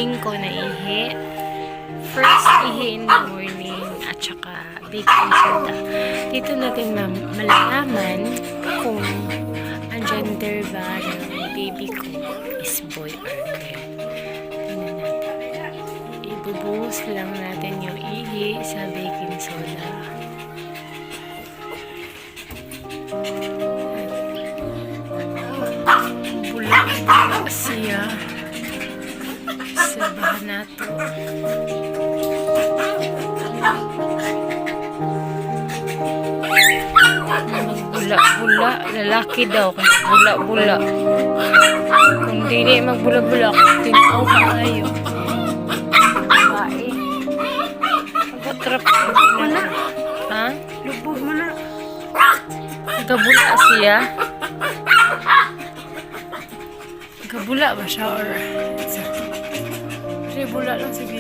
morning ko na ihi. First ihi in the morning at saka baking soda. Dito natin malalaman kung ang gender ba ng baby ko is boy or girl. Tingnan natin. Ibubuhos lang natin yung ihi sa baking soda. Bula-bula siya sa bahan nato. Magbula-bula, lalaki daw kung bula-bula. Kung di magbula-bula, tinaw ka kayo. Bae. Pagkatrap mo na. Ha? Lubog mo na. Nagabula siya. Nagabula ba siya or... Bula lang si baby.